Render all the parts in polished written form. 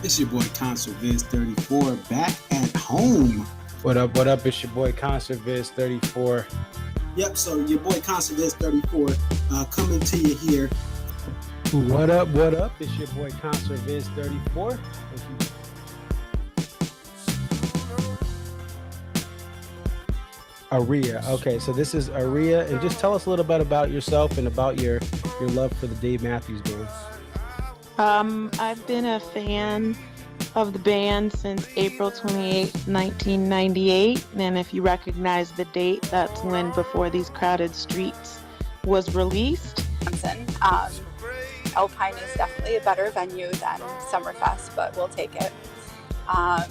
It's your boy Concert Viz 34 back at home. What up? What up? It's your boy Concert Viz 34. Yep, so your boy Concert Viz 34 coming to you here. What up? What up? It's your boy Concert Viz 34. Aria. Okay, so this is Aria, and just tell us a little bit about yourself and about your love for the Dave Matthews Band. I've been a fan of the band since April 28, 1998. And if you recognize the date, that's when Before These Crowded Streets was released. Alpine is definitely a better venue than Summerfest, but we'll take it. I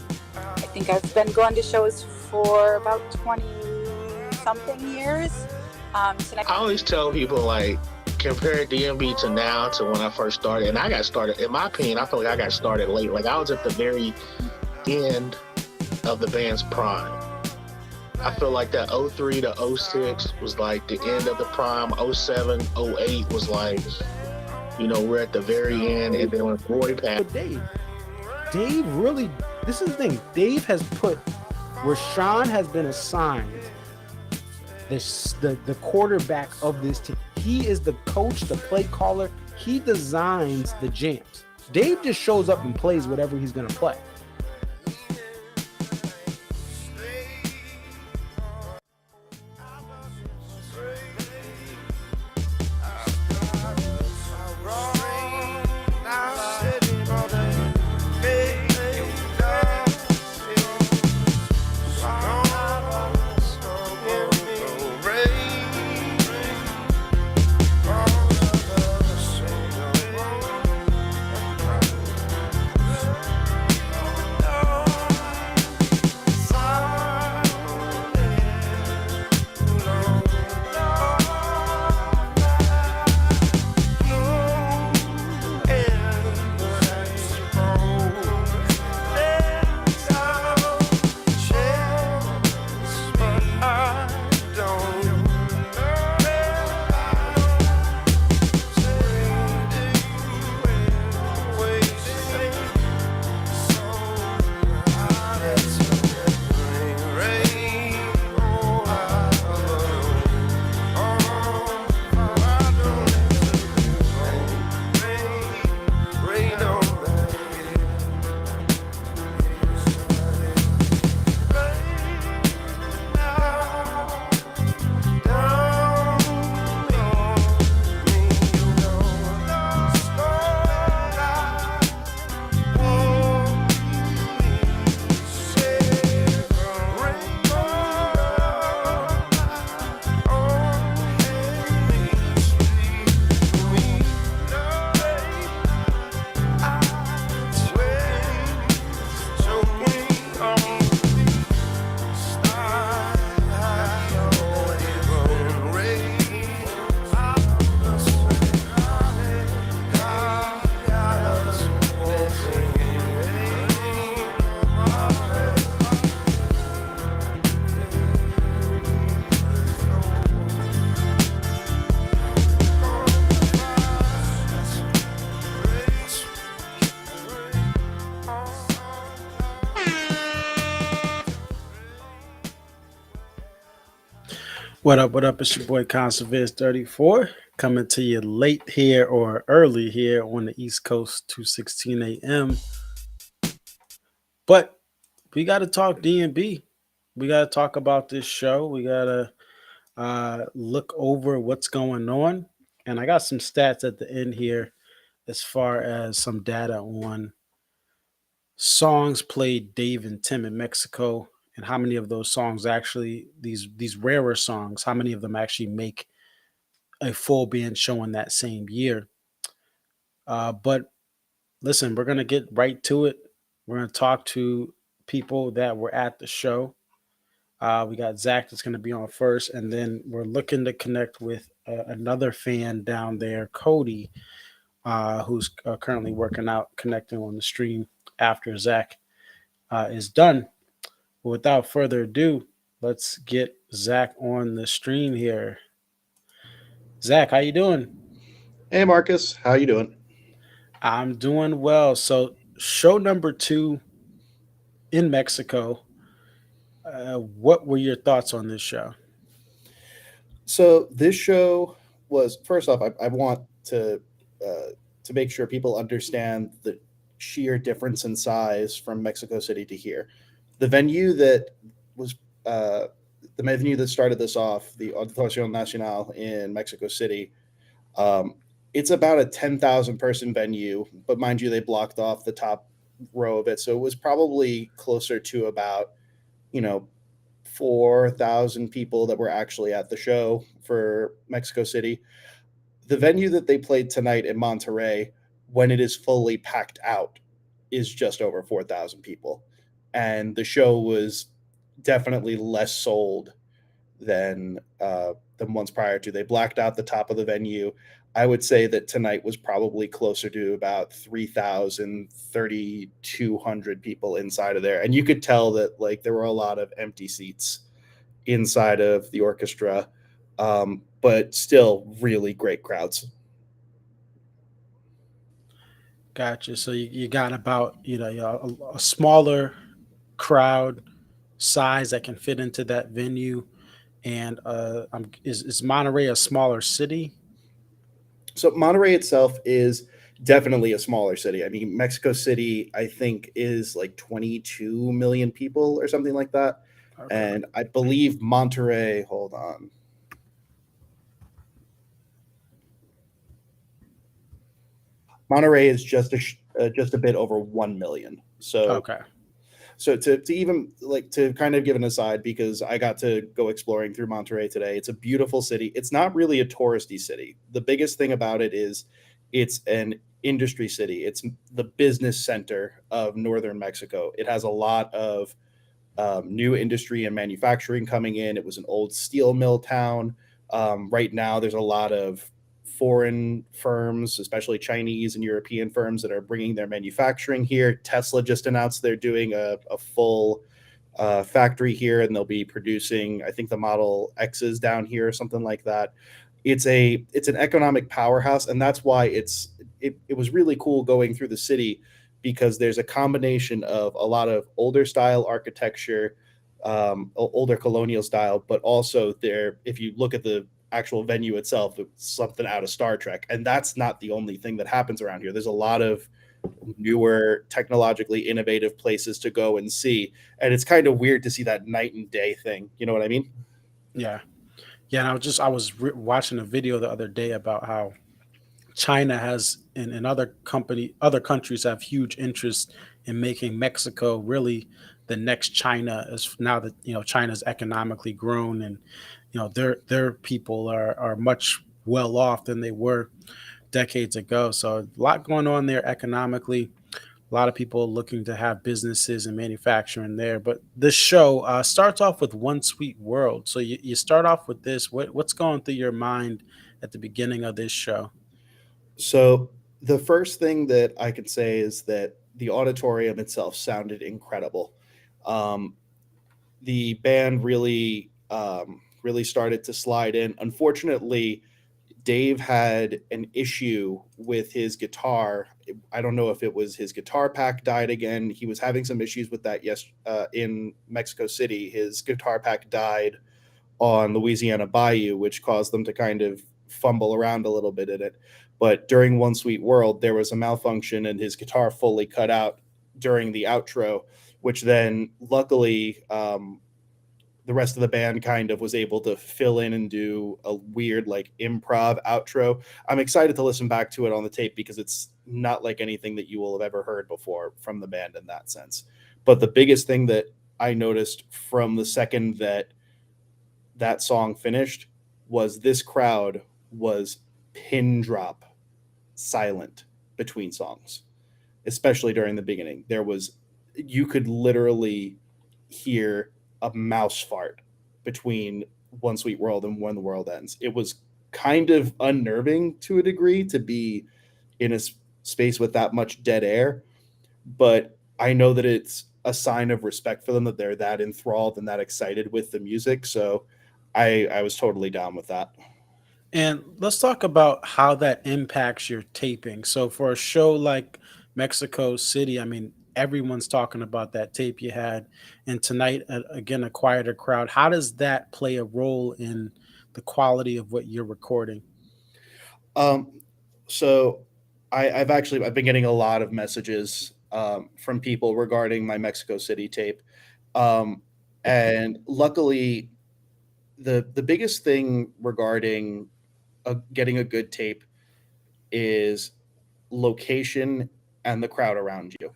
think I've been going to shows for about 20-something years. I always tell people, like, compare DMB to now to when I first started. And I got started, in my opinion, I feel like I got started late. Like, I was at the very end of the band's prime. I feel like that 03 to 06 was like the end of the prime. 07, 08 was like, you know, we're at the very end. And then when Roy passed. Dave really, this is the thing. Dave has put, Rashawn has been assigned the quarterback of this team. He is the coach, the play caller. He designs the jams. Dave just shows up and plays whatever he's going to play. What up? What up? It's your boy Conserviz 34 coming to you late here or early here on the East Coast, 2:16 a.m. But we got to talk D&B. We got to talk about this show. We got to look over what's going on. And I got some stats at the end here as far as some data on songs played Dave and Tim in Mexico, and how many of those songs actually, these rarer songs, how many of them actually make a full band show in that same year. But listen, we're going to get right to it. We're going to talk to people that were at the show. We got Zach that's going to be on first, and then we're looking to connect with another fan down there, Cody, who's currently working out, connecting on the stream after Zach is done. But without further ado, let's get Zach on the stream here. Zach, how you doing? Hey, Marcus. How you doing? I'm doing well. So show number two in Mexico. What were your thoughts on this show? So this show was, first off, I want to make sure people understand the sheer difference in size from Mexico City to here. The venue that was the venue that started this off, the Auditorio Nacional in Mexico City, um, it's about a 10,000 person venue, but mind you, they blocked off the top row of it, so it was probably closer to about, you know, 4,000 people that were actually at the show for Mexico City. The venue that they played tonight in Monterrey, when it is fully packed out, is just over 4,000 people. And the show was definitely less sold than ones prior to. They blacked out the top of the venue. I would say that tonight was probably closer to about 3,000, 3,200 people inside of there. And you could tell that like there were a lot of empty seats inside of the orchestra, but still really great crowds. Gotcha. So you got about a smaller crowd size that can fit into that venue. And is Monterey a smaller city? So Monterrey itself is definitely a smaller city. I mean, Mexico City, I think, is like 22 million people or something like that. Okay. And I believe Monterrey, hold on. Monterey is just a bit over 1 million. Okay. So to even like to kind of give an aside, because I got to go exploring through Monterrey today. It's a beautiful city. It's not really a touristy city. The biggest thing about it is it's an industry city. It's the business center of northern Mexico. It has a lot of new industry and manufacturing coming in. It was an old steel mill town. Right now, there's a lot of foreign firms, especially Chinese and European firms, that are bringing their manufacturing here. Tesla just announced they're doing a full factory here, and they'll be producing, I think, the Model X's down here or something like that. It's an economic powerhouse, and that's why it was really cool going through the city, because there's a combination of a lot of older style architecture, older colonial style, but also there, if you look at the actual venue itself, it's something out of Star Trek. And that's not the only thing that happens around here. There's a lot of newer, technologically innovative places to go and see. And it's kind of weird to see that night and day thing. You know what I mean? Yeah. Yeah. And I was watching a video the other day about how China has and other countries have huge interest in making Mexico really the next China, as now that China's economically grown, and their people are much well off than they were decades ago. So a lot going on there economically. A lot of people looking to have businesses and manufacturing there. But this show starts off with One Sweet World. So you start off with this. What's going through your mind at the beginning of this show? So the first thing that I could say is that the auditorium itself sounded incredible. Um, the band really started to slide in. Unfortunately, Dave had an issue with his guitar. I don't know if it was his guitar pack died again. He was having some issues with that. Yes, in Mexico City, his guitar pack died on Louisiana Bayou, which caused them to kind of fumble around a little bit in it. But during One Sweet World, there was a malfunction and his guitar fully cut out during the outro, which then luckily the rest of the band kind of was able to fill in and do a weird like improv outro. I'm excited to listen back to it on the tape because it's not like anything that you will have ever heard before from the band in that sense. But the biggest thing that I noticed from the second that that song finished was this crowd was pin drop silent between songs, especially during the beginning. You could literally hear a mouse fart between One Sweet World and When the World Ends. It was kind of unnerving to a degree to be in a space with that much dead air, but I know that it's a sign of respect for them that they're that enthralled and that excited with the music. So I was totally down with that. And let's talk about how that impacts your taping. So for a show like Mexico City, I mean, everyone's talking about that tape you had, and tonight, again, a quieter crowd. How does that play a role in the quality of what you're recording? Um, so I've been getting a lot of messages from people regarding my Mexico City tape, um, and luckily, the biggest thing regarding getting a good tape is location and the crowd around you.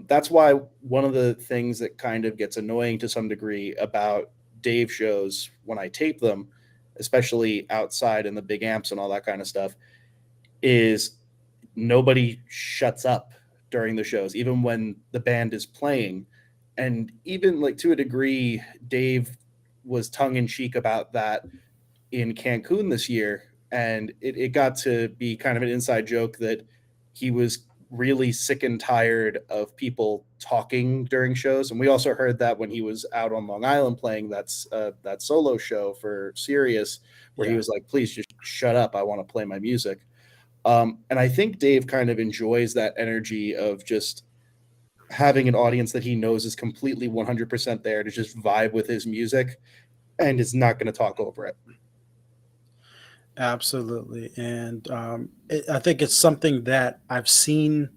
That's why one of the things that kind of gets annoying to some degree about Dave shows when I tape them, especially outside in the big amps and all that kind of stuff, is nobody shuts up during the shows, even when the band is playing. And even like to a degree, Dave was tongue in cheek about that in Cancun this year, and it got to be kind of an inside joke that he was really sick and tired of people talking during shows. And we also heard that when he was out on Long Island playing that solo show for Sirius, where he Yeah. was like, "Please just shut up, I want to play my music." And I think Dave kind of enjoys that energy of just having an audience that he knows is completely 100% there to just vibe with his music and is not going to talk over it. Absolutely. And I think it's something that I've seen.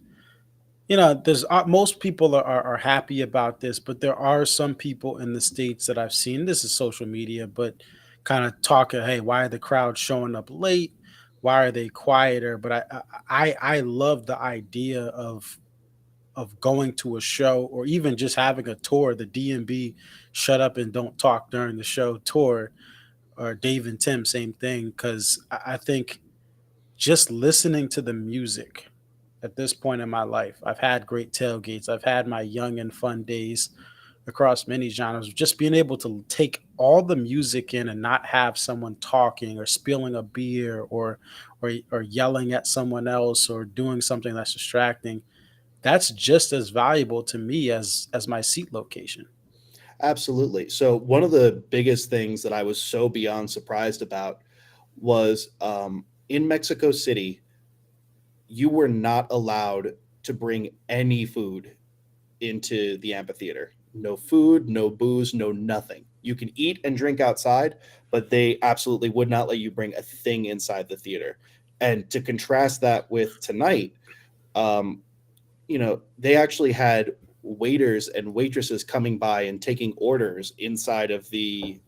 There's most people are happy about this, but there are some people in the states that I've seen. This is social media, but kind of talking, hey, why are the crowd showing up late? Why are they quieter? But I love the idea of going to a show or even just having a tour, the DMB shut up and don't talk during the show tour, or Dave and Tim, same thing. Because I think just listening to the music at this point in my life, I've had great tailgates. I've had my young and fun days across many genres. Just being able to take all the music in and not have someone talking or spilling a beer or yelling at someone else or doing something that's distracting. That's just as valuable to me as my seat location. Absolutely. So one of the biggest things that I was so beyond surprised about was in Mexico City, you were not allowed to bring any food into the amphitheater. No food, no booze, no nothing. You can eat and drink outside, but they absolutely would not let you bring a thing inside the theater. And to contrast that with tonight, um, they actually had waiters and waitresses coming by and taking orders inside of the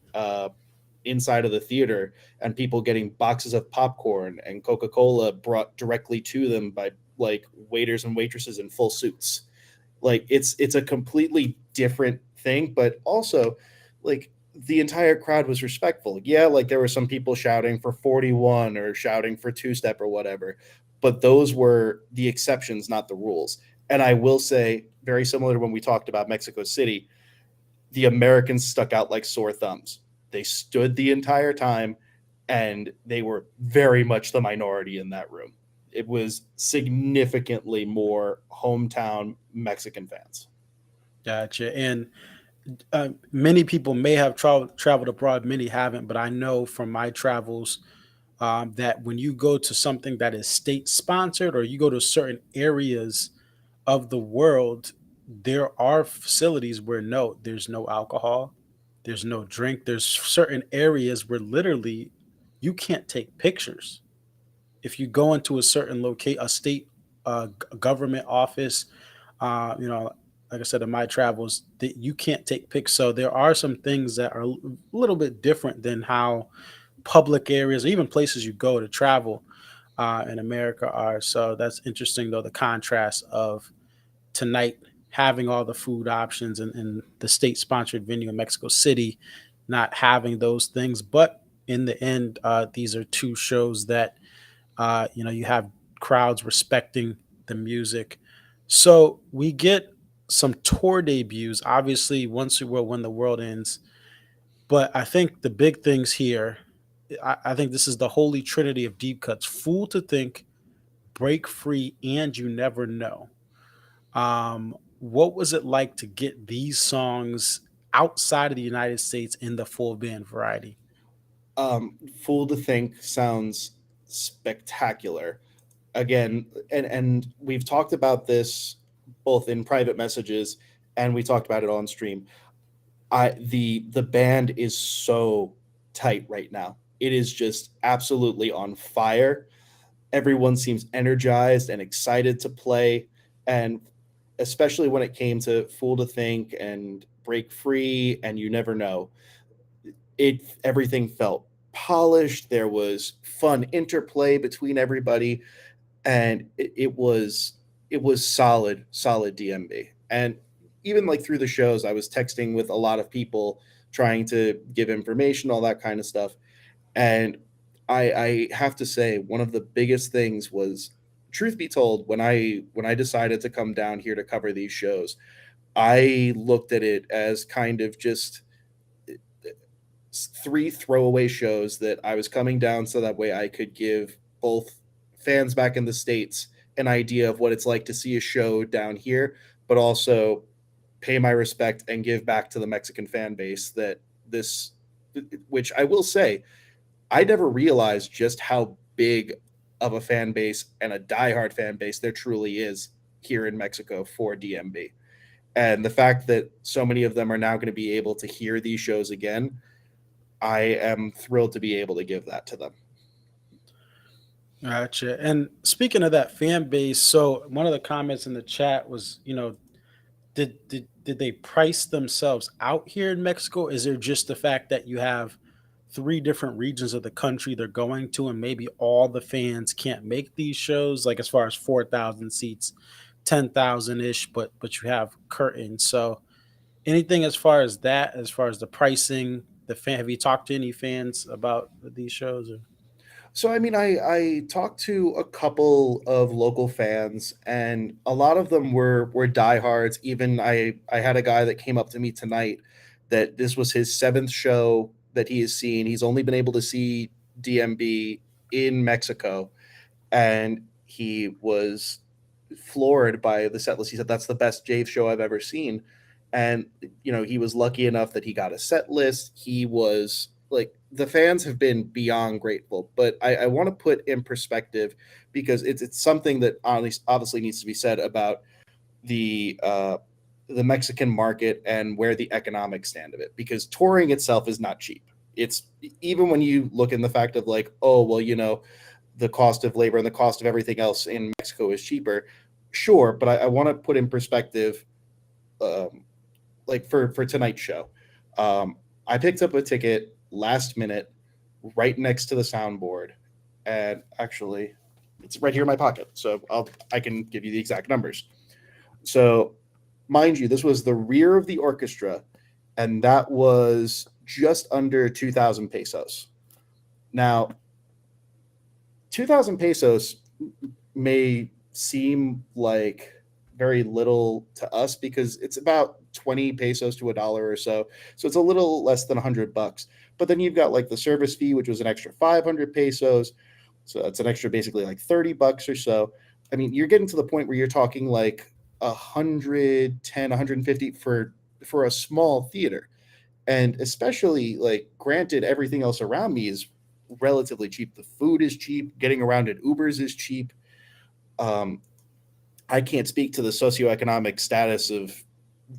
theater, and people getting boxes of popcorn and Coca-Cola brought directly to them by like waiters and waitresses in full suits. Like it's a completely different thing, but also like the entire crowd was respectful. Yeah, like there were some people shouting for 41 or shouting for two step or whatever, but those were the exceptions, not the rules. And I will say, very similar to when we talked about Mexico City, the Americans stuck out like sore thumbs. They stood the entire time, and they were very much the minority in that room. It was significantly more hometown Mexican fans. Gotcha. And many people may have traveled abroad, many haven't, but I know from my travels that when you go to something that is state sponsored or you go to certain areas of the world, there are facilities where no, there's no alcohol, there's no drink. There's certain areas where literally you can't take pictures. If you go into a certain a state government office, you know, like I said, in my travels, that you can't take pics. So there are some things that are a little bit different than how public areas, or even places you go to travel in America are. So that's interesting, though, the contrast of tonight having all the food options and the state sponsored venue in Mexico City not having those things. But in the end, these are two shows that you have crowds respecting the music. So we get some tour debuts, obviously, once we will when the world ends. But I think the big things here, I think this is the holy trinity of deep cuts: Fool to Think, Break Free, and You Never Know. What was it like to get these songs outside of the United States in the full band variety? Fool to Think sounds spectacular. again, and we've talked about this both in private messages and we talked about it on stream. The band is so tight right now. It is just absolutely on fire. Everyone seems energized and excited to play, and especially when it came to Fool to Think and Break Free and You Never Know, it everything felt polished. There was fun interplay between everybody, and it was solid DMB. And even like through the shows, I was texting with a lot of people trying to give information, all that kind of stuff. And I have to say, one of the biggest things was, truth be told, when I decided to come down here to cover these shows, I looked at it as kind of just three throwaway shows that I was coming down so that way I could give both fans back in the States an idea of what it's like to see a show down here, but also pay my respect and give back to the Mexican fan base that this, which I will say, I never realized just how big of a fan base and a diehard fan base there truly is here in Mexico for DMB. And the fact that so many of them are now going to be able to hear these shows again, I am thrilled to be able to give that to them. Gotcha. And speaking of that fan base, so one of the comments in the chat was, did they price themselves out here in Mexico? Is there just the fact that you have three different regions of the country they're going to, and maybe all the fans can't make these shows, like as far as 4,000 seats, 10,000 ish, but you have curtains. So anything as far as that, as far as the pricing, the fan, have you talked to any fans about these shows? Or? So, I mean, I talked to a couple of local fans, and a lot of them were diehards. Even I had a guy that came up to me tonight that this was his seventh show that he has seen. He's only been able to see DMB in Mexico, and he was floored by the set list. He said that's the best Jave show I've ever seen. And he was lucky enough that he got a set list. He was like, the fans have been beyond grateful. But I want to put in perspective, because it's something that obviously needs to be said about the Mexican market and where the economics stand of it, because touring itself is not cheap. It's, even when you look in the fact of like, oh, well, the cost of labor and the cost of everything else in Mexico is cheaper. Sure. But I want to put in perspective, like for tonight's show, I picked up a ticket last minute right next to the soundboard, and actually it's right here in my pocket, so I can give you the exact numbers. So mind you, this was the rear of the orchestra, and that was just under 2,000 pesos. Now 2,000 pesos may seem like very little to us, because it's about 20 pesos to $1 or so. So it's a little less than $100. But then you've got like the service fee, which was an extra 500 pesos. So that's an extra basically like $30 or so. I mean, you're getting to the point where you're talking like 110, 150 for a small theater. And especially, like, granted, everything else around me is relatively cheap. The food is cheap. Getting around in Ubers is cheap. I can't speak to the socioeconomic status of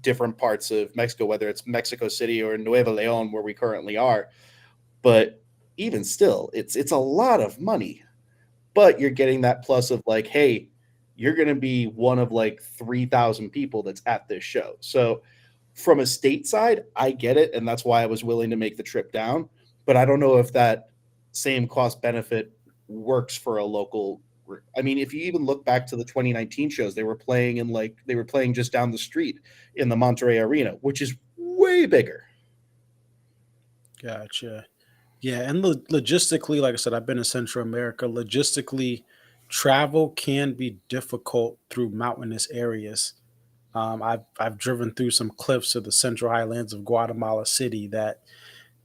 different parts of Mexico, whether it's Mexico City or Nuevo León, where we currently are. But even still, it's a lot of money. But you're getting that plus of like, hey, you're going to be one of like 3,000 people that's at this show. So from a stateside, I get it. And that's why I was willing to make the trip down. But I don't know if that same cost benefit works for a local. I mean, if you even look back to the 2019 shows, they were playing just down the street in the Monterrey Arena, which is way bigger. Gotcha. Yeah, and logistically, like I said, I've been in Central America. Logistically, travel can be difficult through mountainous areas. I've driven through some cliffs of the Central Highlands of Guatemala City that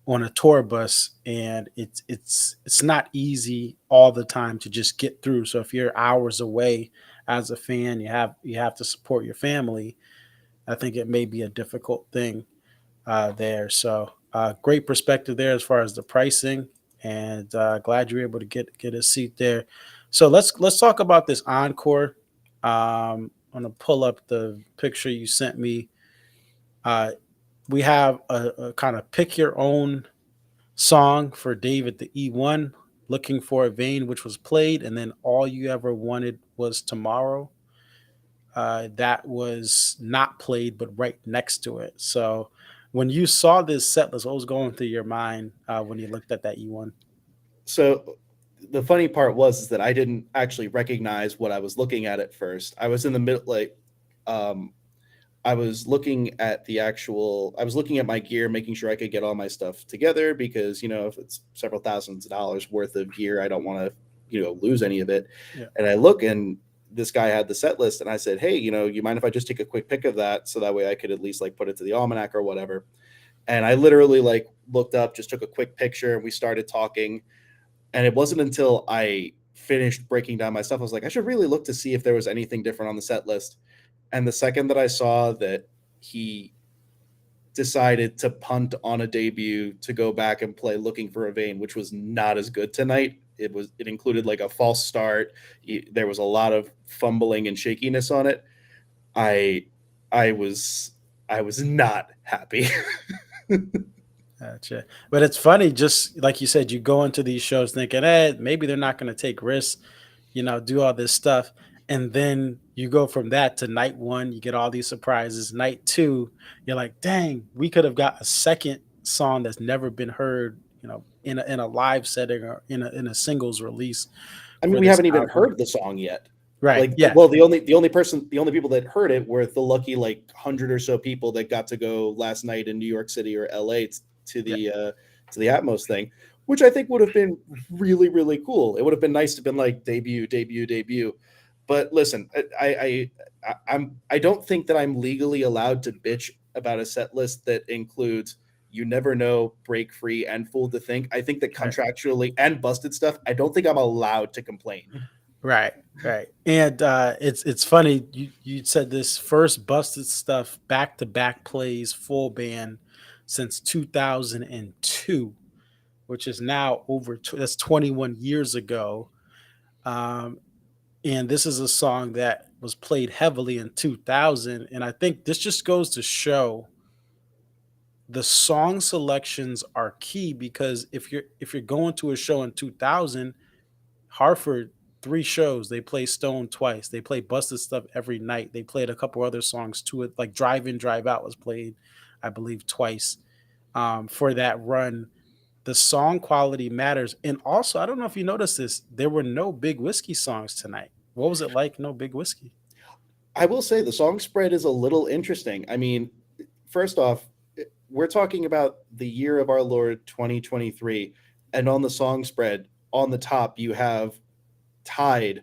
on a tour bus, and it's not easy all the time to just get through. So if you're hours away as a fan, you have to support your family. I think it may be a difficult thing there. So great perspective there as far as the pricing, and glad you were able to get a seat there. So let's talk about this encore. I'm gonna pull up the picture you sent me. Uh, we have a kind of pick your own song for David the E1, Looking for a Vein, which was played, and then All You Ever Wanted Was Tomorrow. That was not played, but right next to it. So when you saw this set list, what was going through your mind when you looked at that E1? So the funny part was is that I didn't actually recognize what I was looking at first. I was in the middle, um, I was looking at I was looking at my gear, making sure I could get all my stuff together because, if it's several thousands of dollars worth of gear, I don't want to, lose any of it. Yeah. And I look and this guy had the set list and I said, hey, you mind if I just take a quick pic of that? So that way I could at least put it to the almanac or whatever. And I literally looked up, just took a quick picture and we started talking. And it wasn't until I finished breaking down my stuff, I was like, I should really look to see if there was anything different on the set list. And the second that I saw that he decided to punt on a debut to go back and play Looking for a Vein, which was not as good tonight. It included a false start. There was a lot of fumbling and shakiness on it. I was not happy. Gotcha. But it's funny, just like you said, you go into these shows thinking, maybe they're not going to take risks, do all this stuff. And then you go from that to night one, you get all these surprises. Night two, you're like, dang, we could have got a second song that's never been heard, in a live setting or in a singles release. I mean, for we this haven't even album. heard the song yet. Right. Yeah. Well, the only people that heard it were the lucky 100 or so people that got to go last night in New York City or LA to the Atmos thing, which I think would have been really, really cool. It would have been nice to have been debut. But listen, I don't think that I'm legally allowed to bitch about a set list that includes You Never Know, Break Free, and Fool to Think. I think that contractually and Busted Stuff, I don't think I'm allowed to complain. Right. And it's funny, you said this first Busted Stuff back-to-back plays full band since 2002, which is now that's 21 years ago. And this is a song that was played heavily in 2000, and I think this just goes to show the song selections are key, because if you're going to a show in 2000, Hartford, 3 shows, they play Stone twice, they play Busted Stuff every night, they played a couple other songs to it, like Drive In Drive Out was played, I believe, twice. For that run, the song quality matters. And also, I don't know if you noticed this, there were no Big Whiskey songs tonight. What was it like, no Big Whiskey? I will say the song spread is a little interesting. I mean, first off, we're talking about the year of our Lord 2023, and on the song spread, on the top, you have Tide,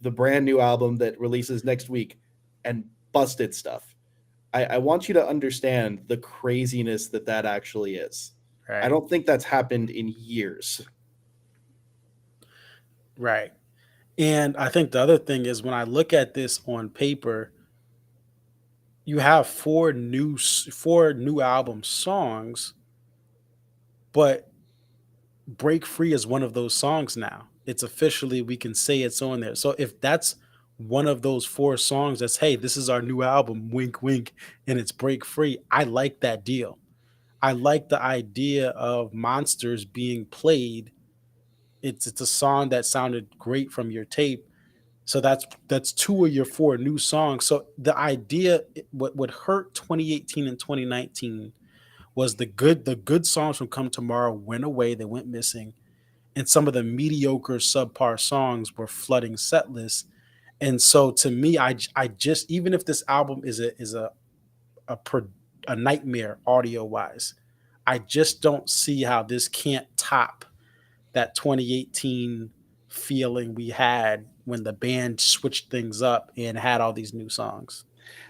the brand new album that releases next week, and Busted Stuff. I want you to understand the craziness that actually is. Right. I don't think that's happened in years. Right. And I think the other thing is, when I look at this on paper, you have four new album songs, but Break Free is one of those songs now. It's officially, we can say it's on there. So if that's one of those 4 songs that's, hey, this is our new album, wink, wink, and it's Break Free, I like that deal. I like the idea of Monsters being played. It's a song that sounded great from your tape. So that's 2 of your 4 new songs. So the idea, what hurt 2018 and 2019 was the good songs from Come Tomorrow went away, they went missing, and some of the mediocre subpar songs were flooding set lists. And so to me, I just, even if this album is a nightmare audio wise, I just don't see how this can't top that 2018 feeling we had when the band switched things up and had all these new songs.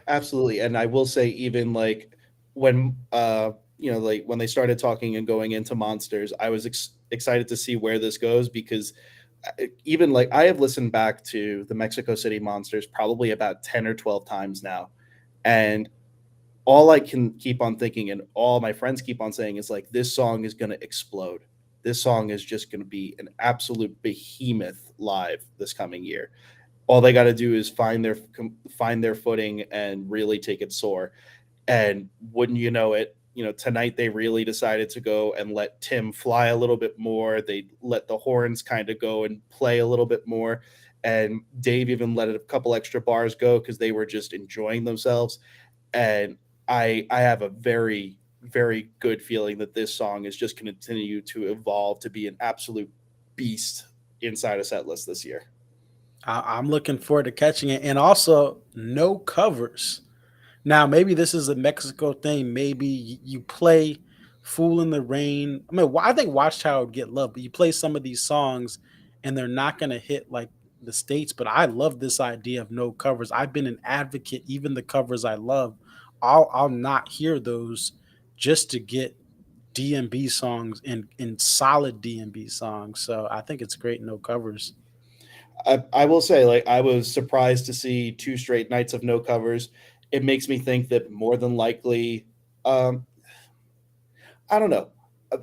Absolutely. And I will say, even when when they started talking and going into Monsters, I was excited to see where this goes, because even I have listened back to the Mexico City Monsters probably about 10 or 12 times now, and all I can keep on thinking, and all my friends keep on saying, is this song is going to explode. this song is just going to be an absolute behemoth live this coming year. All they got to do is find their footing and really take it soar. And wouldn't you know it, tonight they really decided to go and let Tim fly a little bit more. They let the horns kind of go and play a little bit more. And Dave even let a couple extra bars go because they were just enjoying themselves. And I have a very, very good feeling that this song is just going to continue to evolve to be an absolute beast inside a set list this year. I'm looking forward to catching it. And also, no covers. Now, maybe this is a Mexico thing. Maybe you play Fool in the Rain. I mean, I think Watchtower would get love, but you play some of these songs and they're not going to hit like the States. But I love this idea of no covers. I've been an advocate, even the covers I love, I'll not hear those just to get DMB songs and solid DMB songs. So I think it's great, no covers. I will say, like, I was surprised to see 2 straight nights of no covers. It makes me think that more than likely, I don't know.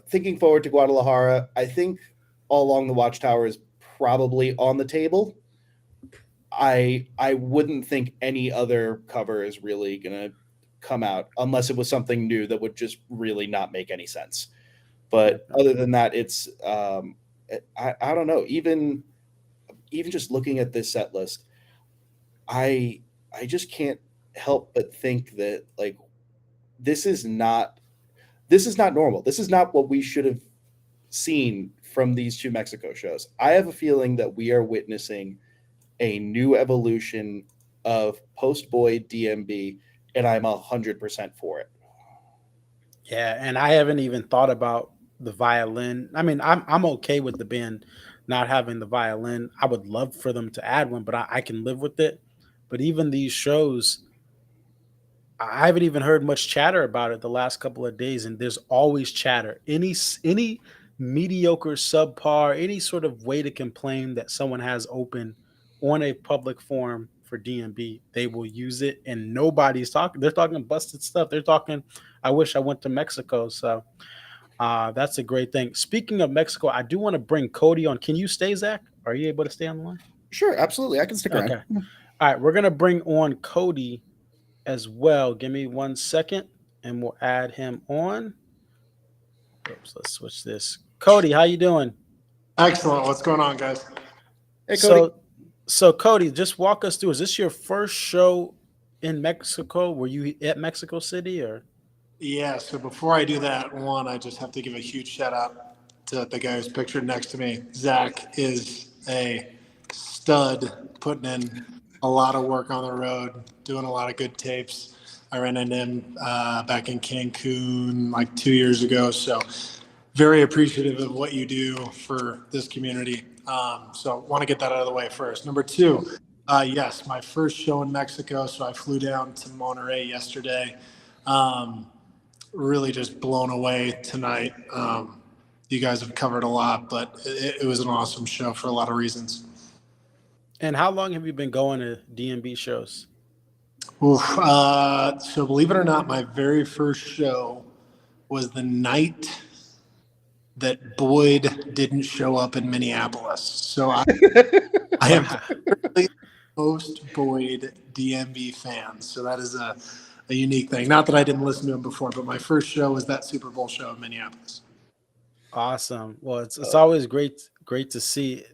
Thinking forward to Guadalajara, I think All Along the Watchtower is probably on the table. I wouldn't think any other cover is really going to come out unless it was something new that would just really not make any sense. But other than that, it's I don't know. Even just looking at this set list, I just can't help but think that, like, this is not normal. This is not what we should have seen from these 2 Mexico shows. I have a feeling that we are witnessing a new evolution of post Boyd DMB, and I'm 100% for it. Yeah, and I haven't even thought about the violin. I mean, I'm okay with the band not having the violin. I would love for them to add one, but I can live with it. But even these shows, I haven't even heard much chatter about it the last couple of days, and there's always chatter. Any mediocre, subpar, any sort of way to complain that someone has open on a public forum for DMB, they will use it, and nobody's talking. They're talking busted stuff. They're talking, I wish I went to Mexico. So that's a great thing. Speaking of Mexico, I do want to bring Cody on. Can you stay, Zach? Are you able to stay on the line? Sure, absolutely. I can stick around. Okay. All right, we're going to bring on Cody as well. Give me 1 second and we'll add him on. Oops, let's switch this. Cody, how you doing? Excellent. What's going on, guys? Hey, Cody. So Cody, just walk us through. Is this your first show in Mexico? Were you at Mexico City or? Yeah, so before I do that, I just have to give a huge shout out to the guy who's pictured next to me. Zach is a stud, putting in a lot of work on the road, doing a lot of good tapes. I ran into him back in Cancun like 2 years ago. So very appreciative of what you do for this community. So want to get that out of the way first. Number 2, yes, my first show in Mexico. So I flew down to Monterrey yesterday. Really just blown away tonight. You guys have covered a lot, but it was an awesome show for a lot of reasons. And how long have you been going to DMB shows? Oof, so believe it or not, my very first show was the night that Boyd didn't show up in Minneapolis. So I am the most Boyd DMB fan. So that is a unique thing. Not that I didn't listen to him before, but my first show was that Super Bowl show in Minneapolis. Awesome. Well, it's always great to see,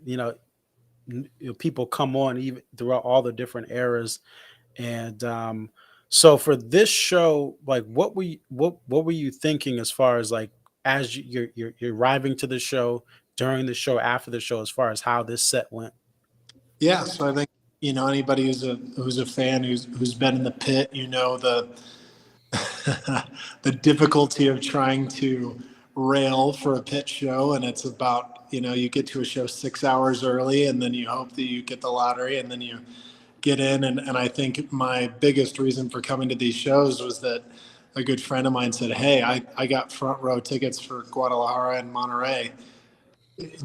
people come on even throughout all the different eras. And so for this show, like what were you thinking as far as like as you're arriving to the show, during the show, after the show, as far as how this set went? Yeah, so I think anybody who's a fan who's been in the pit, the the difficulty of trying to rail for a pit show, and it's about you get to a show 6 hours early, and then you hope that you get the lottery, and then you get in. And I think my biggest reason for coming to these shows was that a good friend of mine said, hey, I got front row tickets for Guadalajara and Monterrey.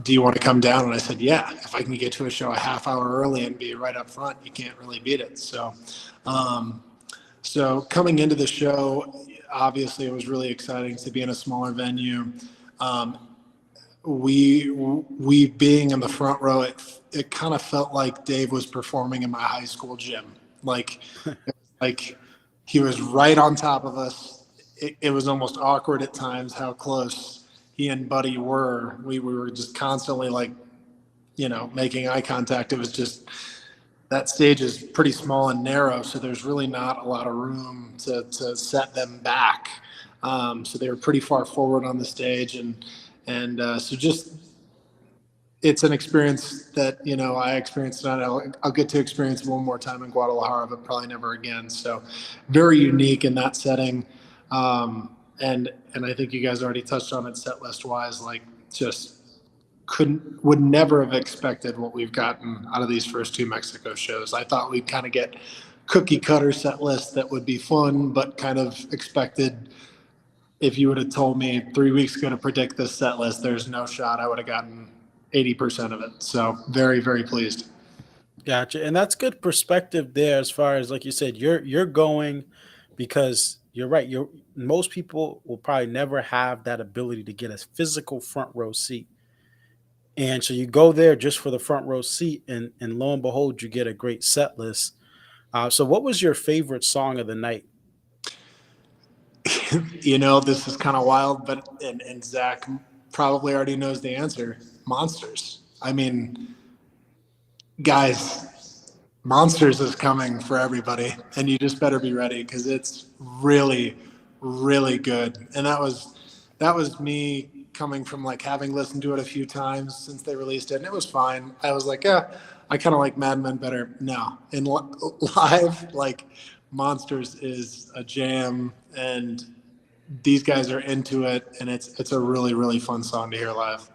Do you want to come down? And I said, yeah, if I can get to a show a half hour early and be right up front, you can't really beat it. So, so coming into the show, obviously it was really exciting to be in a smaller venue. we being in the front row, it kind of felt like Dave was performing in my high school gym. Like, like he was right on top of us. It was almost awkward at times how close he and Buddy were. We were just constantly like, making eye contact. It was just, that stage is pretty small and narrow, so there's really not a lot of room to set them back. So they were pretty far forward on the stage, and so just, it's an experience that I experienced tonight. I'll get to experience one more time in Guadalajara, but probably never again. So very unique in that setting, and I think you guys already touched on it set list wise. Like, just would never have expected what we've gotten out of these first two Mexico shows. I thought we'd kind of get cookie cutter set lists that would be fun, but kind of expected. If you would have told me 3 weeks ago to predict this set list, there's no shot I would have gotten 80% of it. So very, very pleased. Gotcha. And that's good perspective there, as far as, like you said, you're going because you're right. Most people will probably never have that ability to get a physical front row seat. And so you go there just for the front row seat, and lo and behold, you get a great set list. So what was your favorite song of the night? This is kind of wild, but and Zach probably already knows the answer. Monsters. I mean, guys, Monsters is coming for everybody, and you just better be ready, because it's really, really good. And that was me coming from like having listened to it a few times since they released it, and it was fine. I was like, yeah, I kind of like Mad Men better. No, in live, like, Monsters is a jam, and these guys are into it, and it's a really, really fun song to hear live.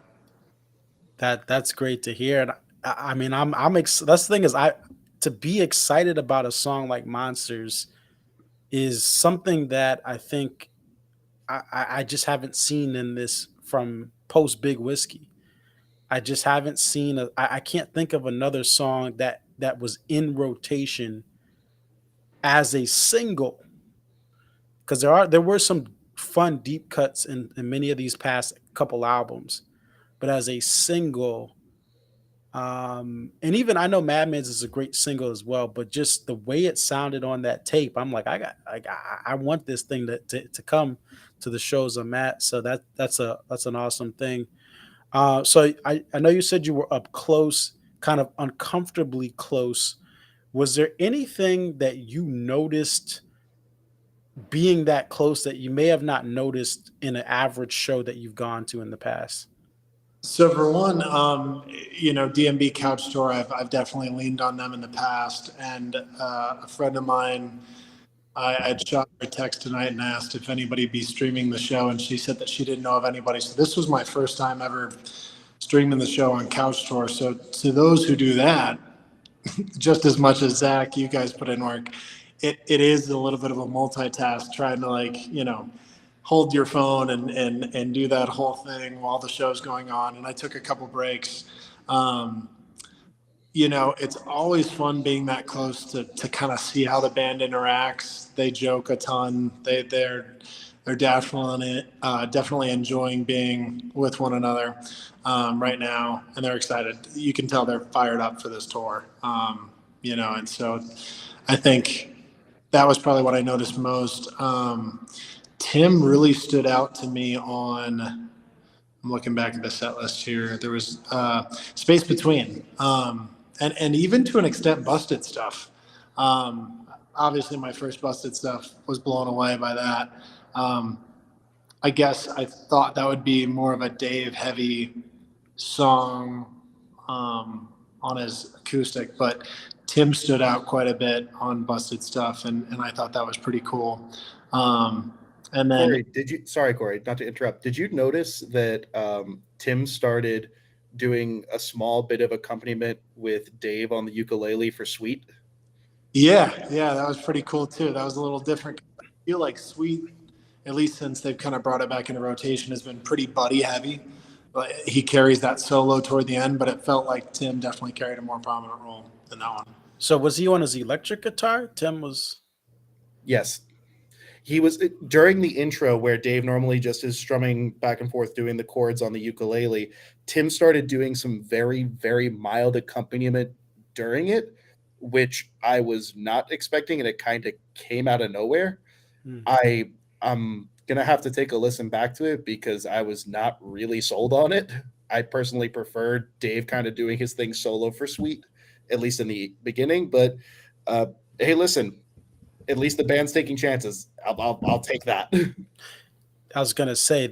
That's great to hear. And I mean, that's the thing is, to be excited about a song like Monsters is something that I think I just haven't seen in this from post Big Whiskey. I just haven't seen I can't think of another song that was in rotation as a single, because there were some fun deep cuts in many of these past couple albums, but as a single, and even I know Mad Men's is a great single as well, but just the way it sounded on that tape, I'm like, I want this thing to come to the shows I'm at. So that's an awesome thing. So I know you said you were up close, kind of uncomfortably close. Was there anything that you noticed being that close that you may have not noticed in an average show that you've gone to in the past? So for one, DMB Couch Tour, I've definitely leaned on them in the past, and a friend of mine, I'd shot her a text tonight and asked if anybody'd be streaming the show, and she said that she didn't know of anybody. So this was my first time ever streaming the show on Couch Tour. So to those who do that, just as much as Zach, you guys put in work, it is a little bit of a multitask, trying to hold your phone and do that whole thing while the show's going on. And I took a couple breaks. It's always fun being that close to kind of see how the band interacts. They joke a ton. They're definitely enjoying being with one another right now, and they're excited. You can tell they're fired up for this tour. And so I think that was probably what I noticed most. Tim really stood out to me on, I'm looking back at the set list here. There was Space Between, and even to an extent Busted Stuff. Obviously my first Busted Stuff was blown away by that. I guess I thought that would be more of a Dave heavy song on his acoustic, but Tim stood out quite a bit on Busted Stuff, and I thought that was pretty cool. And then, Corey, not to interrupt. Did you notice that Tim started doing a small bit of accompaniment with Dave on the ukulele for Sweet? Yeah, that was pretty cool too. That was a little different. I feel like Sweet, at least since they've kind of brought it back into rotation, has been pretty Buddy heavy. But he carries that solo toward the end, but it felt like Tim definitely carried a more prominent role in that one. So was he on his electric guitar? Tim was. Yes. He was during the intro where Dave normally just is strumming back and forth doing the chords on the ukulele. Tim started doing some very, very mild accompaniment during it, which I was not expecting, and it kind of came out of nowhere. I'm gonna have to take a listen back to it because I was not really sold on it. I personally preferred Dave kind of doing his thing solo for Sweet, at least in the beginning. But hey, listen, at least the band's taking chances. I'll take that. I was gonna say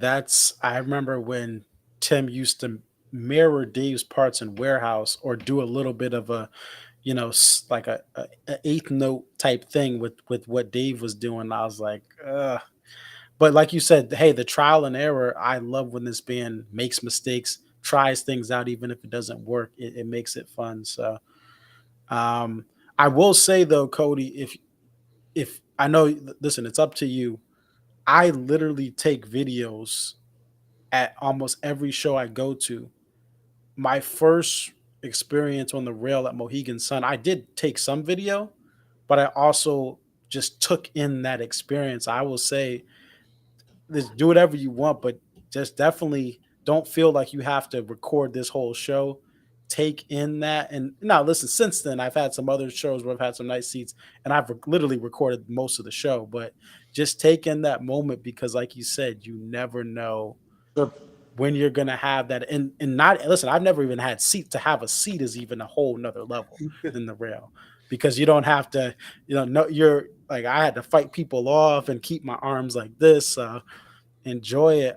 I remember when Tim used to mirror Dave's parts in Warehouse or do a little bit of a, like a eighth note type thing with what Dave was doing. I was like, ugh. But like you said, hey, the trial and error. I love when this band makes mistakes, tries things out, even if it doesn't work. It makes it fun. So, um, I will say though, Cody, if I know, listen, it's up to you. I literally take videos at almost every show I go to. My first experience on the rail at Mohegan Sun, I did take some video, but I also just took in that experience. I will say, just do whatever you want, but just definitely don't feel like you have to record this whole show. Take in that. And now, listen, since then, I've had some other shows where I've had some nice seats and I've literally recorded most of the show, but just take in that moment because, like you said, you never know when you're gonna have that. And not listen, I've never even had seat to have a seat is even a whole nother level than the rail because you don't have to, no, you're like I had to fight people off and keep my arms like this. Enjoy it.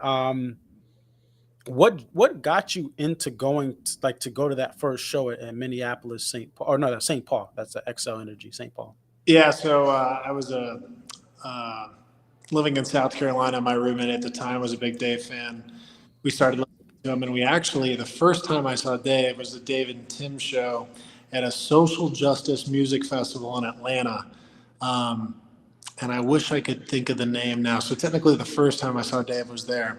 What got you into going to go to that first show at Minneapolis St. Paul or no St. Paul? That's the XL Energy St. Paul. Yeah, so I was living in South Carolina. My roommate at the time was a big Dave fan. We started listening to him, and we actually, the first time I saw Dave was the Dave and Tim show at a social justice music festival in Atlanta. And I wish I could think of the name now. So technically the first time I saw Dave was there.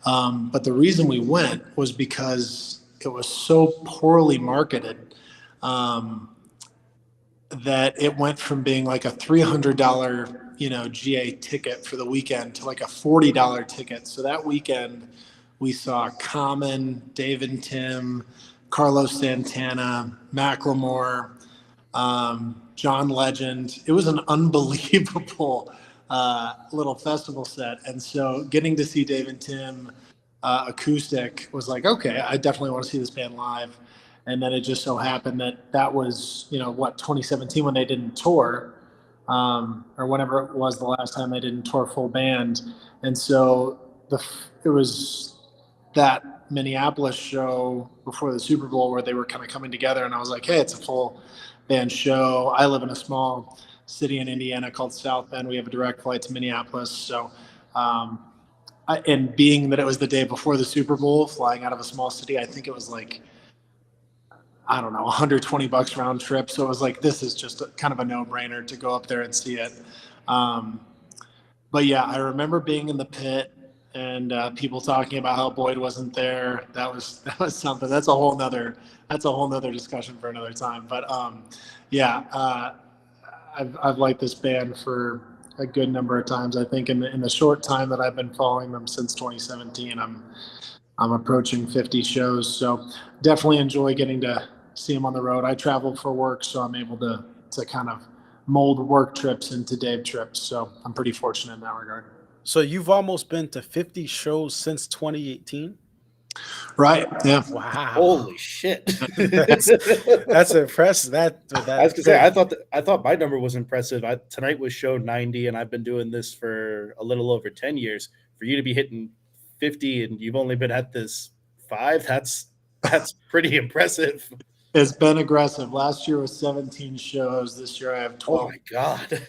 But the reason we went was because it was so poorly marketed that it went from being like a $300, GA ticket for the weekend to like a $40 ticket. So that weekend we saw Common, Dave and Tim, Carlos Santana, Macklemore, John Legend. It was an unbelievable little festival set. And so getting to see Dave and Tim acoustic was like, okay, I definitely want to see this band live. And then it just so happened that was, 2017 when they didn't tour, or whenever it was the last time they didn't tour full band. And so it was that Minneapolis show before the Super Bowl where they were kind of coming together. And I was like, hey, it's a full band show. I live in a small city in Indiana called South Bend. We have a direct flight to Minneapolis. So, and being that it was the day before the Super Bowl, flying out of a small city, I think it was like, I don't know, $120 round trip. So it was like, this is just kind of a no-brainer to go up there and see it. But yeah, I remember being in the pit and people talking about how Boyd wasn't there. That was something. That's a whole nother discussion for another time. But I've liked this band for a good number of times. I think in the short time that I've been following them since 2017, I'm approaching 50 shows. So definitely enjoy getting to see them on the road. I travel for work, so I'm able to kind of mold work trips into Dave trips. So I'm pretty fortunate in that regard. So you've almost been to 50 shows since 2018? Right. Yeah. Wow. Holy shit. That's impressive. I was gonna say, I thought my number was impressive. Tonight was show 90, and I've been doing this for a little over 10 years. For you to be hitting 50 and you've only been at this 5, that's pretty impressive. It's been aggressive. Last year was 17 shows. This year I have 12. Oh my God.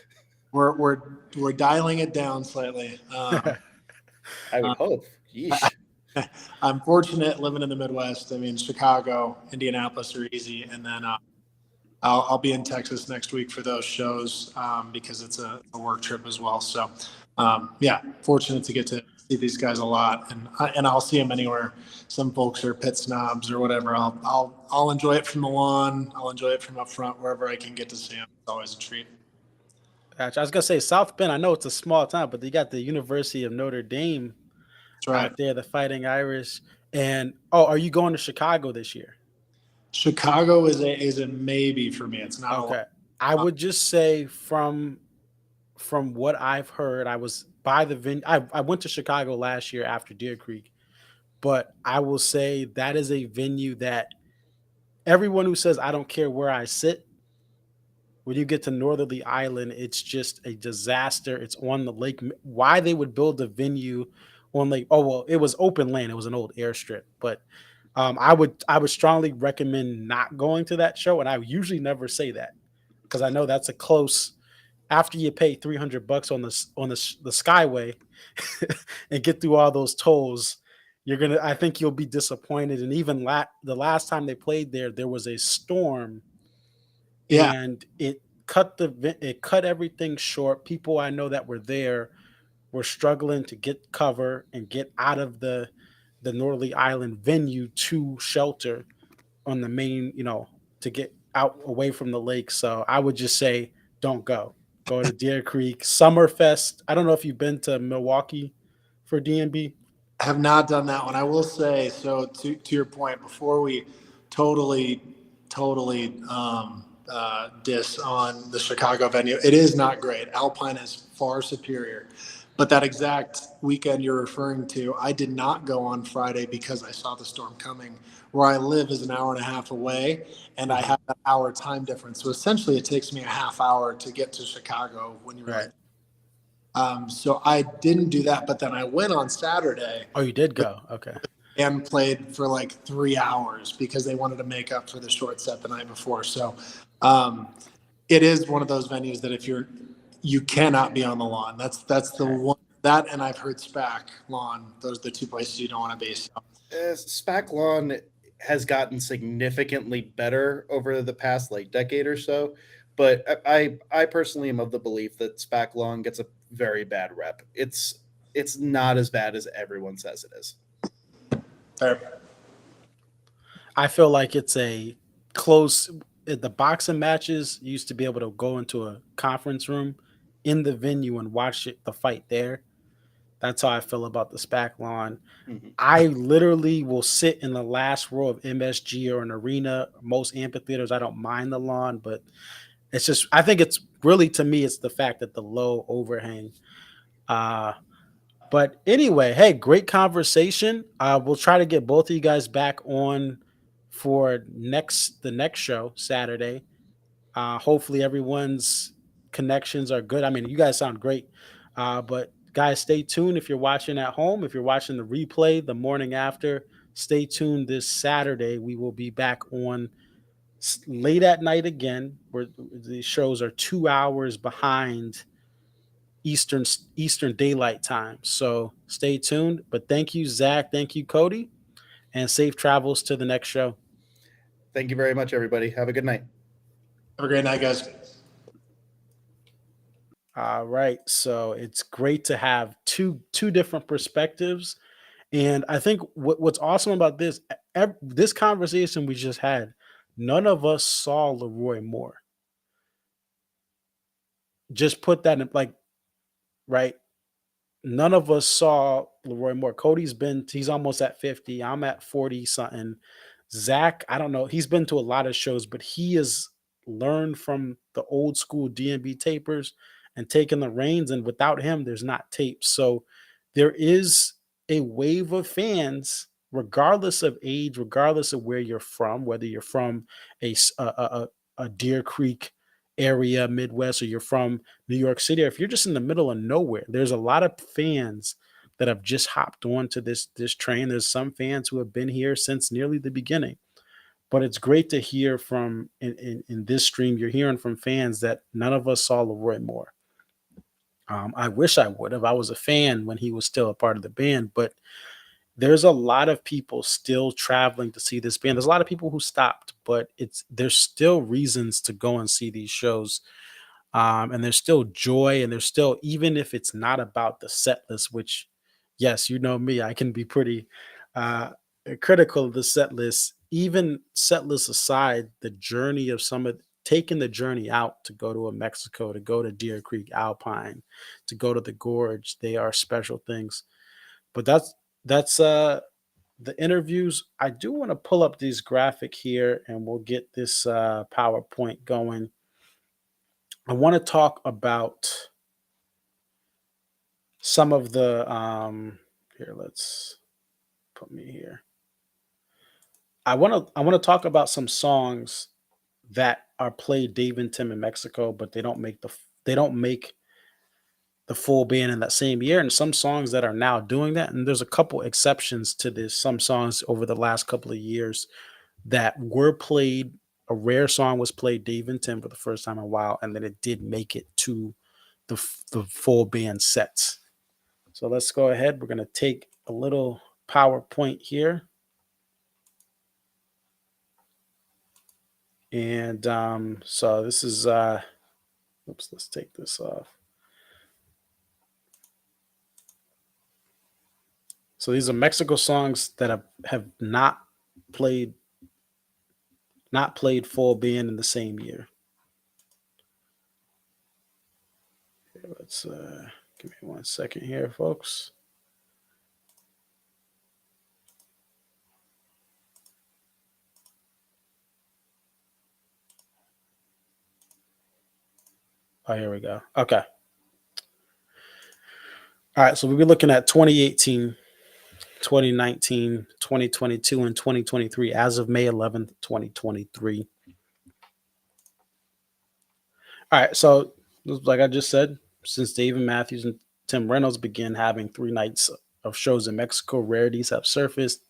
We're dialing it down slightly. I would hope. Yeesh. I'm fortunate living in the Midwest. I mean, Chicago, Indianapolis are easy, and then I'll be in Texas next week for those shows because it's a work trip as well. So, fortunate to get to see these guys a lot, and I'll see them anywhere. Some folks are pit snobs or whatever. I'll enjoy it from the lawn. I'll enjoy it from up front wherever I can get to see them. It's always a treat. Gotcha. I was gonna say South Bend. I know it's a small town, but they got the University of Notre Dame That's right. out there, the Fighting Irish. And oh, are you going to Chicago this year? Chicago is a maybe for me. It's not a lot. Okay. I would just say from what I've heard, I was by the venue. I went to Chicago last year after Deer Creek, but I will say that is a venue that everyone who says I don't care where I sit, when you get to Northerly Island, it's just a disaster. It's on the lake. Why they would build a venue on Lake? Oh well, it was open land. It was an old airstrip, but I would strongly recommend not going to that show. And I usually never say that because I know that's a close. After you pay $300 on the Skyway and get through all those tolls, you're gonna. I think you'll be disappointed. And even the last time they played there was a storm Yeah. and it cut everything short. People I know that were there were struggling to get cover and get out of the Northerly Island venue to shelter on the main, to get out away from the lake. So I would just say don't go. Go to Deer Creek Summerfest. I don't know if you've been to Milwaukee for DNB. Have not done that one. I will say, so to your point, before we totally diss on the Chicago venue, it is not great. Alpine is far superior. But that exact weekend you're referring to, I did not go on Friday because I saw the storm coming. Where I live is an hour and a half away, and I have an hour time difference. So essentially, it takes me a half hour to get to Chicago when you're Right. So I didn't do that, but then I went on Saturday Oh, you did go. Okay. and played for like 3 hours because they wanted to make up for the short set the night before. So it is one of those venues that if you cannot be on the lawn. That's the one that, and I've heard SPAC lawn. Those are the two places you don't want to be. So. SPAC lawn has gotten significantly better over the past decade or so, but I personally am of the belief that SPAC lawn gets a very bad rep. It's not as bad as everyone says it is. Fair. I feel like it's a close. The boxing matches used to be able to go into a conference room in the venue and watch the fight there. That's how I feel about the SPAC lawn. Mm-hmm. I literally will sit in the last row of MSG or an arena. Most amphitheaters, I don't mind the lawn, but it's just, I think it's really, to me, it's the fact that the low overhang. But anyway, hey, great conversation. We'll try to get both of you guys back on for the next show Saturday. Hopefully everyone's connections are good. I mean, you guys sound great. But guys, stay tuned if you're watching at home. If you're watching the replay the morning after, stay tuned this Saturday. We will be back on late at night again, where the shows are 2 hours behind Eastern Daylight Time. So stay tuned. But thank you, Zach. Thank you, Cody. And safe travels to the next show. Thank you very much, everybody. Have a good night. Have a great night, guys. All right. So it's great to have two different perspectives. And I think what's awesome about this conversation we just had, none of us saw Leroy Moore. Just put that in, right? None of us saw Leroy Moore. He's almost at 50. I'm at 40 something. Zach, I don't know. He's been to a lot of shows, but he has learned from the old school DMB tapers and taken the reins. And without him, there's not tapes. So there is a wave of fans, regardless of age, regardless of where you're from, whether you're from a Deer Creek area, Midwest, or you're from New York City, or if you're just in the middle of nowhere, there's a lot of fans that have just hopped onto this train. There's some fans who have been here since nearly the beginning. But it's great to hear from in this stream. You're hearing from fans that none of us saw Leroy Moore. I wish I would have. I was a fan when he was still a part of the band, but there's a lot of people still traveling to see this band. There's a lot of people who stopped, but there's still reasons to go and see these shows. And there's still joy, and there's still, even if it's not about the set list, which, yes, you know me, I can be pretty critical of the set list. Even set list aside, the journey of some of taking the journey out to go to a Mexico, to go to Deer Creek Alpine, to go to the Gorge. They are special things. But that's the interviews. I do want to pull up this graphic here and we'll get this PowerPoint going. I want to talk about some of the here, let's put me here. I want to talk about some songs that are played Dave and Tim in Mexico, but they don't make the full band in that same year, and some songs that are now doing that. And there's a couple exceptions to this. Some songs over the last couple of years that were played, a rare song was played Dave and Tim for the first time in a while, and then it did make it to the full band sets. So let's go ahead. We're going to take a little PowerPoint here. And so this is, oops, let's take this off. So these are Mexico songs that have not played full band in the same year. Let's give me 1 second here, folks. Oh, here we go. Okay. All right, so we'll be looking at 2018, 2019, 2022, and 2023 as of May 11th, 2023. All right, so like I just said, since David Matthews and Tim Reynolds began having 3 nights of shows in Mexico, rarities have surfaced,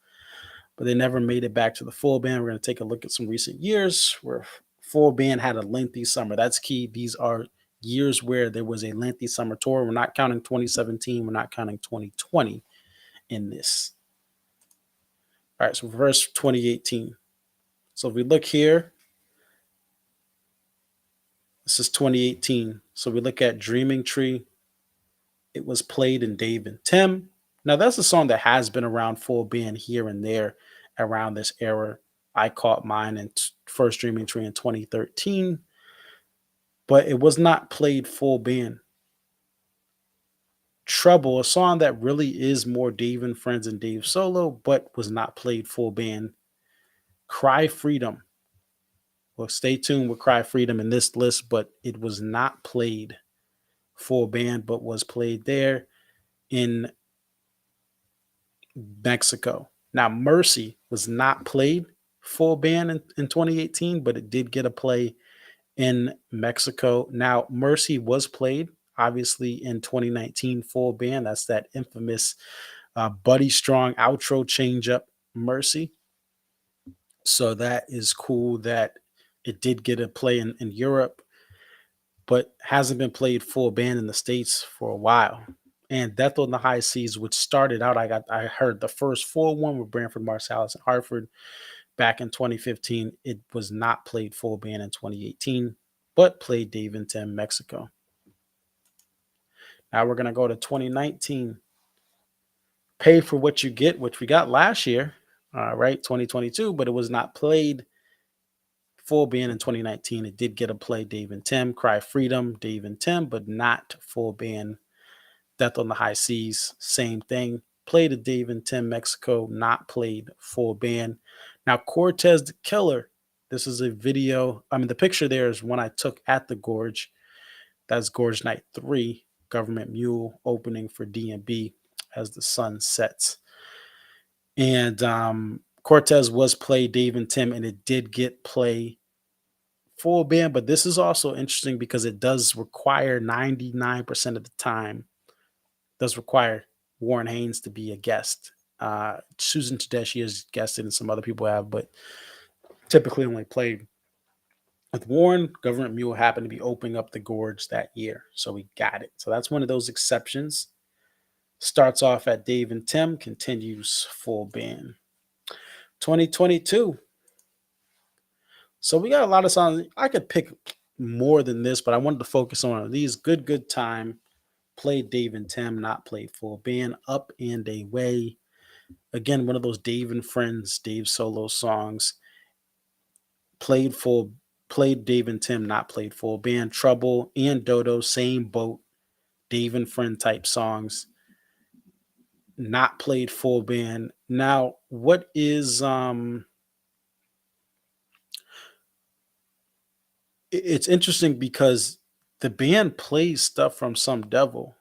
but they never made it back to the full band. We're going to take a look at some recent years where full band had a lengthy summer. That's key. These are years where there was a lengthy summer tour. We're not counting 2017. We're not counting 2020 in this. All right, so first 2018. So if we look here, this is 2018. So we look at Dreaming Tree. It was played in Dave and Tim. Now that's a song that has been around full band here and there around this era. I caught mine in first Dreaming Tree in 2013, but it was not played full band. Trouble, a song that really is more Dave and Friends and Dave solo, but was not played full band. Cry Freedom. Well, stay tuned with Cry Freedom in this list, but it was not played full band, but was played there in Mexico. Now, Mercy was not played full band in 2018, but it did get a play in Mexico. Now, Mercy was played, obviously, in 2019 full band. That's that infamous Buddy Strong outro changeup, Mercy. So that is cool that it did get a play in Europe, but hasn't been played full band in the States for a while. And Death on the High Seas, which started out, I heard the first full one with Branford Marsalis and Hartford back in 2015. It was not played full band in 2018, but played Dave and Tim Mexico. Now we're going to go to 2019. Pay for What You Get, which we got last year, right? 2022, but it was not played full band in 2019. It did get a play Dave and Tim. Cry Freedom, Dave and Tim, but not full band. Death on the High Seas, same thing. Played at Dave and Tim Mexico, not played full band. Now, Cortez the Killer. This is a video. I mean, the picture there is one I took at the Gorge. That's Gorge Night 3, Government Mule opening for D&B as the sun sets. And Cortez was played Dave and Tim, and it did get play full band. But this is also interesting because it does require 99% of the time, does require Warren Haynes to be a guest. Susan Tedeschi has guested and some other people have, but typically only played with Warren. Government Mule happened to be opening up the Gorge that year, so we got it. So that's one of those exceptions. Starts off at Dave and Tim, continues full band. 2022. So we got a lot of songs. I could pick more than this, but I wanted to focus on these. Good Time. Played Dave and Tim, not played full band. Up and Away. Again, one of those Dave and Friends, Dave solo songs. Played full played Dave and Tim, not played full band. Trouble and Dodo, same boat. Dave and Friend type songs, not played full band. Now, what is it's interesting because the band plays stuff from Some Devil,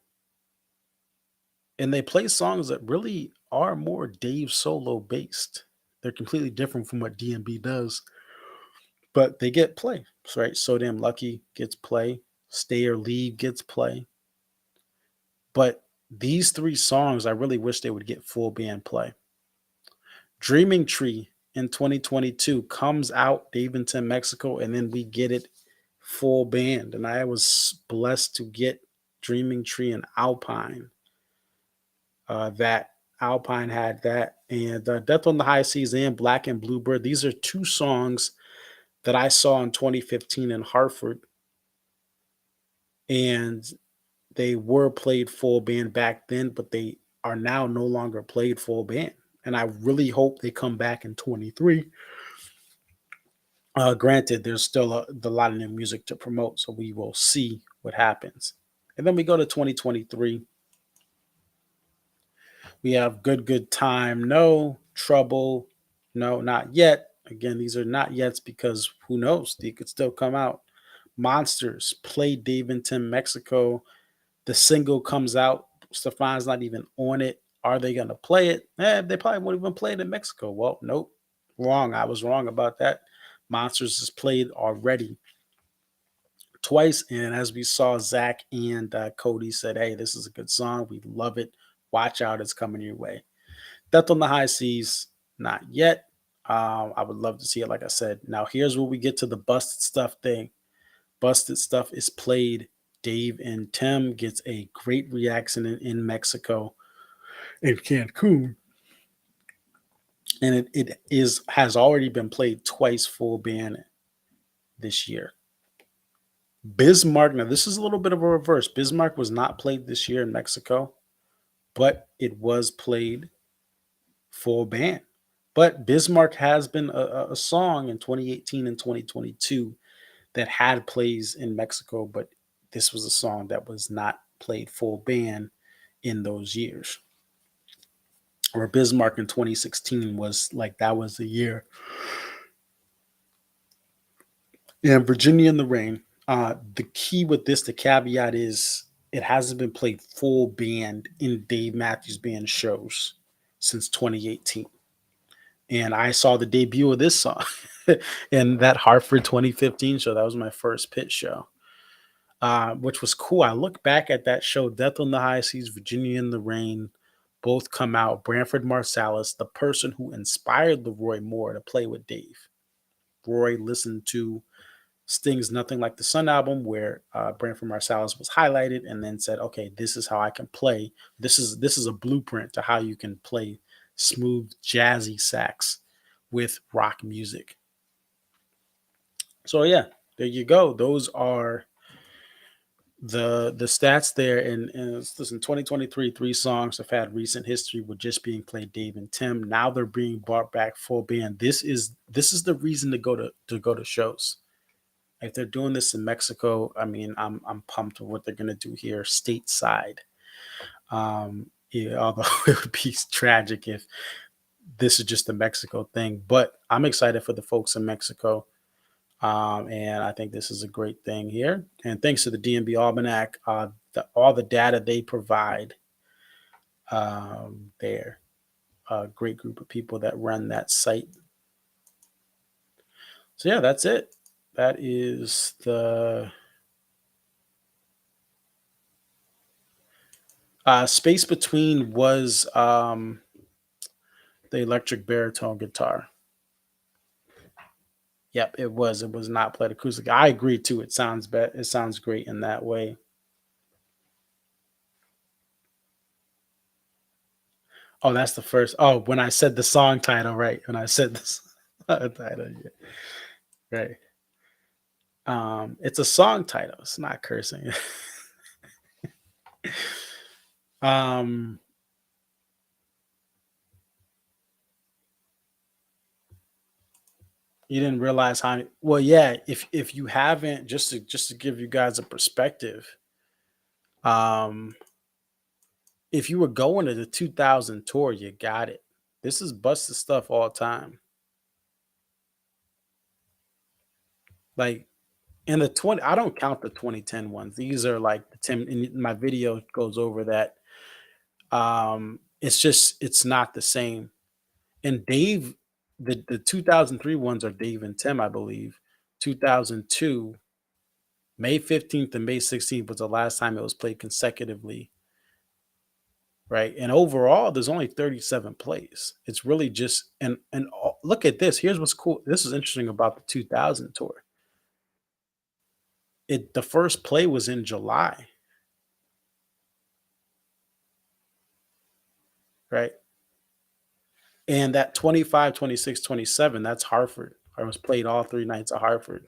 and they play songs that really are more Dave solo based. They're completely different from what DMB does, but they get play, right? So Damn Lucky gets play, Stay or Leave gets play. But these three songs, I really wish they would get full band play. Dreaming Tree in 2022 comes out, Dave and Tim Mexico, and then we get it full band. And I was blessed to get Dreaming Tree and Alpine. That Alpine had that, and Death on the High Seas and Black and Bluebird. These are two songs that I saw in 2015 in Hartford, and they were played full band back then, but they are now no longer played full band. And I really hope they come back in 23. Granted, there's still a lot of new music to promote, so we will see what happens. And then we go to 2023. We have Good Time, No. Trouble, no, not yet. Again, these are not yets because who knows? They could still come out. Monsters, Play Dave and Tim Mexico. The single comes out. Stefan's not even on it. Are they going to play it? They probably won't even play it in Mexico. Well, nope. Wrong. I was wrong about that. Monsters is played already twice. And as we saw, Zach and Cody said, hey, this is a good song. We love it. Watch out. It's coming your way. Death on the High Seas, not yet. I would love to see it, like I said. Now, here's where we get to the Busted Stuff thing. Busted Stuff is played. Dave and Tim gets a great reaction in Mexico, in Cancun. And it has already been played twice full band this year. Bismarck, now this is a little bit of a reverse. Bismarck was not played this year in Mexico, but it was played full band. But Bismarck has been a song in 2018 and 2022 that had plays in Mexico, but this was a song that was not played full band in those years. Or Bismarck in 2016 was like, that was the year. And Virginia in the Rain. The key with this, the caveat is it hasn't been played full band in Dave Matthews Band shows since 2018. And I saw the debut of this song in that Hartford 2015 show. That was my first pit show, which was cool. I look back at that show, Death on the High Seas, Virginia in the Rain, both come out. Branford Marsalis, the person who inspired Leroy Moore to play with Dave. Roy listened to Sting's Nothing Like the Sun album, where Branford Marsalis was highlighted, and then said, okay, this is how I can play. This is a blueprint to how you can play smooth, jazzy sax with rock music. So yeah, there you go. Those are the stats there. And listen, 2023, 3 songs have had recent history with just being played Dave and Tim. Now they're being brought back full band. This is the reason to go to shows. If they're doing this in Mexico, I mean, I'm pumped with what they're gonna do here stateside. Yeah, although it would be tragic if this is just a Mexico thing, but I'm excited for the folks in Mexico. And I think this is a great thing here. And thanks to the DMB Almanac, all the data they provide there. A great group of people that run that site. So yeah, that's it. That is the Space Between was the electric baritone guitar. Yep, it was. It was not played acoustic. I agree too. It sounds it sounds great in that way. Oh, that's the first. Oh, when I said the song title, right? When I said the song title, yeah. Right. It's a song title. It's not cursing. um, You didn't realize how well, yeah. If you haven't, just to give you guys a perspective, um, if you were going to the 2000 tour, you got it. This is busted stuff all time. Like in the 20, I don't count the 2010 ones. These are like the 10. In my video goes over that. It's not the same. And Dave, the 2003 ones are Dave and Tim, I believe. 2002, May 15th and May 16th was the last time it was played consecutively, right? And overall, there's only 37 plays. It's really just look at this. Here's what's cool. This is interesting about the 2000 tour. The first play was in July, right? And that 25, 26, 27, that's Hartford. I was played all 3 nights at Hartford.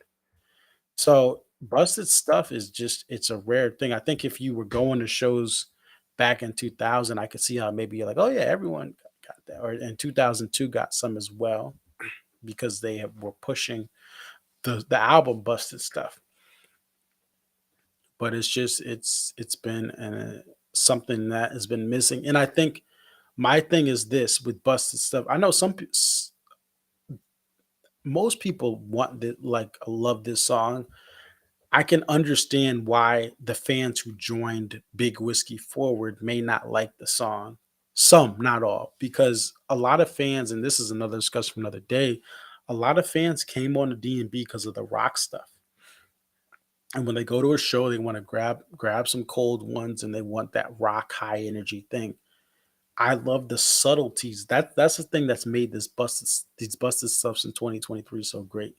So busted stuff is just, it's a rare thing. I think if you were going to shows back in 2000, I could see how maybe you're like, oh yeah, everyone got that. Or in 2002 got some as well because were pushing the album busted stuff. But it's just, it's been something that has been missing. And I think my thing is this with busted stuff. I know most people love this song. I can understand why the fans who joined Big Whiskey Forward may not like the song. Some, not all, because a lot of fans, and this is another discussion for another day, a lot of fans came on the D&B because of the rock stuff. And when they go to a show, they want to grab some cold ones and they want that rock high energy thing. I love the subtleties. That's the thing that's made these busted stuffs in 2023 so great.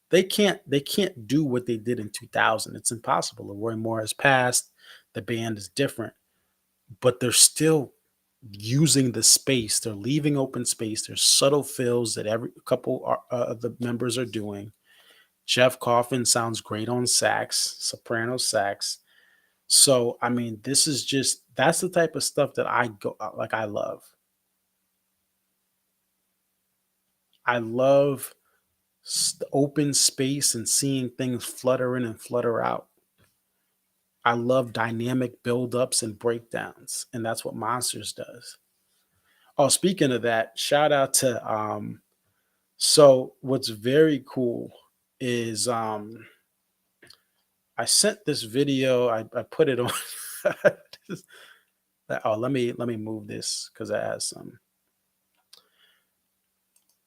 They can't do what they did in 2000. It's impossible. Roy Moore has passed. The band is different, but they're still using the space. They're leaving open space. There's subtle fills that every couple of the members are doing. Jeff Coffin sounds great on sax, soprano sax. So, I mean, that's the type of stuff that I love. I love open space and seeing things flutter in and flutter out. I love dynamic buildups and breakdowns, and that's what Monsters does. Oh, speaking of that, shout out to so what's very cool is I sent this video, I put it on let me move this because it has some.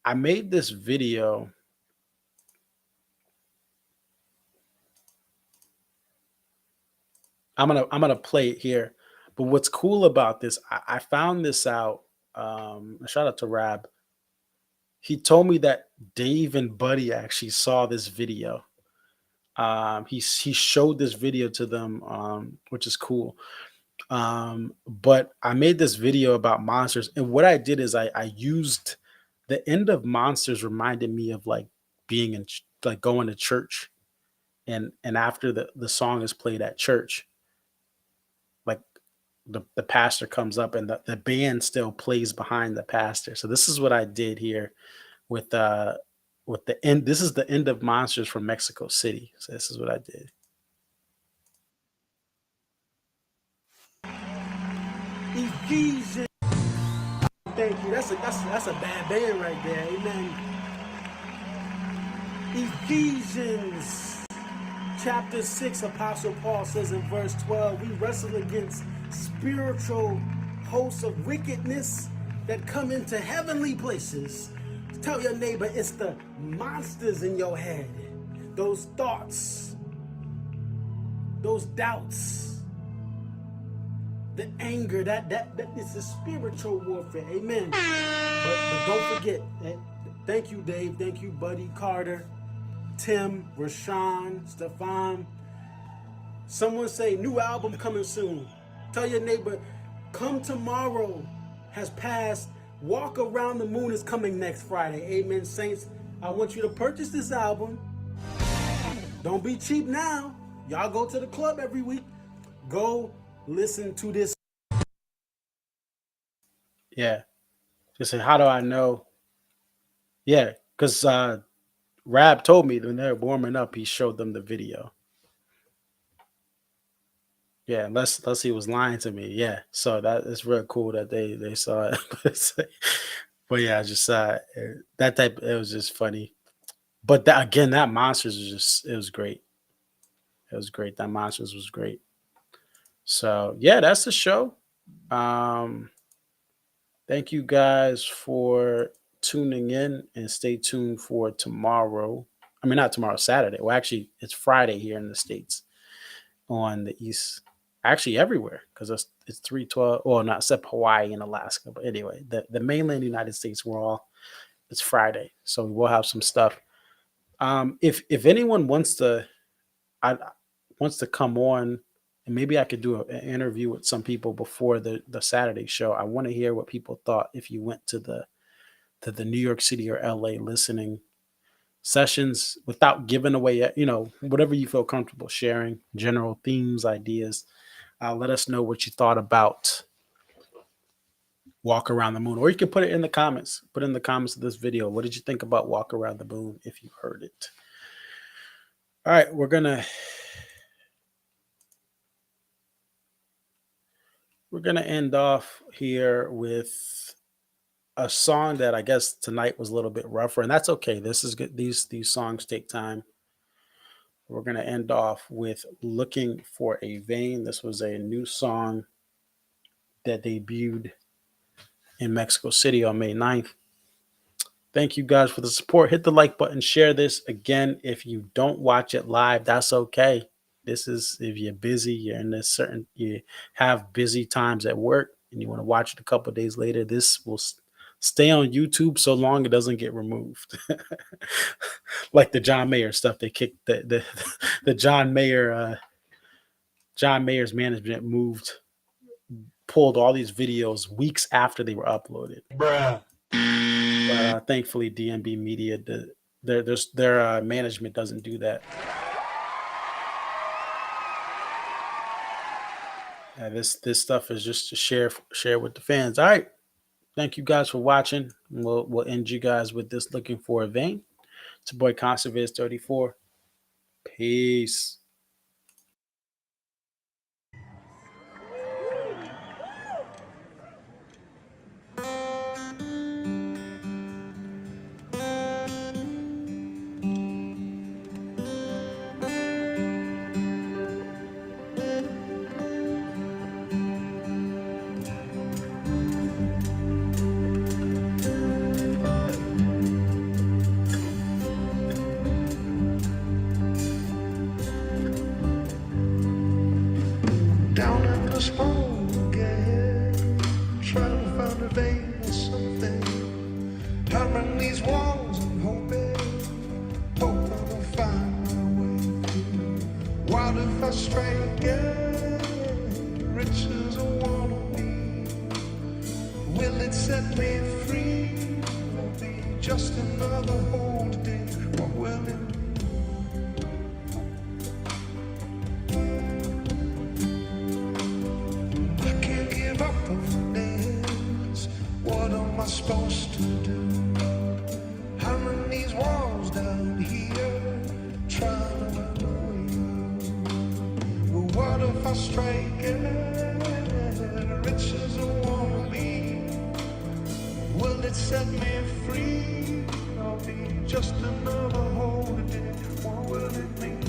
I made this video. I'm gonna play it here. But what's cool about this, I found this out. Shout out to Rab. He told me that Dave and Buddy actually saw this video. He showed this video to them, which is cool. But I made this video about Monsters, and what I did is I used the end of Monsters reminded me of like being in like going to church, and after the song is played at church, like the pastor comes up and the band still plays behind the pastor. So this is what I did here with the end. This is the end of Monsters from Mexico City. So this is what I did. Ephesians. Thank you. That's a bad band right there. Amen. Ephesians chapter 6, Apostle Paul says in verse 12, we wrestle against spiritual hosts of wickedness that come into heavenly places. Tell your neighbor it's the monsters in your head. Those thoughts, those doubts, the anger, that it's a spiritual warfare. Amen. But don't forget, thank you, Dave. Thank you, Buddy, Carter, Tim, Rashawn, Stefan. Someone say new album coming soon. Tell your neighbor, Come Tomorrow has passed. Walk Around the Moon is coming next Friday. Amen, saints. I want you to purchase this album. Don't be cheap now. Y'all go to the club every week. Go listen to this. Yeah. Just say, how do I know? Yeah, because Rab told me when they're warming up, he showed them the video. Yeah, unless he was lying to me. Yeah, so that is real cool that they saw it. But yeah, just that type. It was just funny. But that again, that Monsters was just it was great. It was great. That Monsters was great. So yeah, that's the show. Thank you guys for tuning in, and stay tuned for tomorrow. I mean, not tomorrow, Saturday. Well, actually, it's Friday here in the States on the East. Actually, everywhere because it's 3:12. Well, not except Hawaii and Alaska. But anyway, the mainland United States, it's Friday, so we'll have some stuff. If anyone wants to come on, and maybe I could do an interview with some people before the Saturday show. I want to hear what people thought if you went to the New York City or LA listening sessions without giving away, whatever you feel comfortable sharing, general themes, ideas. Let us know what you thought about Walk Around the Moon, or you can put it in the comments. Put in the comments of this video. What did you think about Walk Around the Moon if you heard it? All right, we're gonna end off here with a song that I guess tonight was a little bit rougher, and that's okay. This is good. These songs take time. We're going to end off with Looking for a Vein. This was a new song that debuted in Mexico City on May 9th. Thank you guys for the support. Hit the like button. Share this. Again, if you don't watch it live, that's okay. This is if you're busy, you have busy times at work, and you want to watch it a couple of days later. This will stay on YouTube so long it doesn't get removed. Like the John Mayer stuff, they kicked the John Mayer's management pulled all these videos weeks after they were uploaded. Bruh. But thankfully, DMB Media, their management doesn't do that. This stuff is just to share with the fans. All right. Thank you guys for watching. We'll end you guys with this Looking for a Vein. It's your boy Conserviz34. Peace. Down in the smoke again, trying to find a vein or something. Hammering these walls and hoping I'll find my way through. What if I stray again, rich as I wanna be? Will it set me free? Will it be just another whole day? What will it be? What am I supposed to do? Hammering these walls down here, trying to run away. But what if I strike it, rich as I wanna be? Will it set me free? I'll be just another holiday. What will it mean?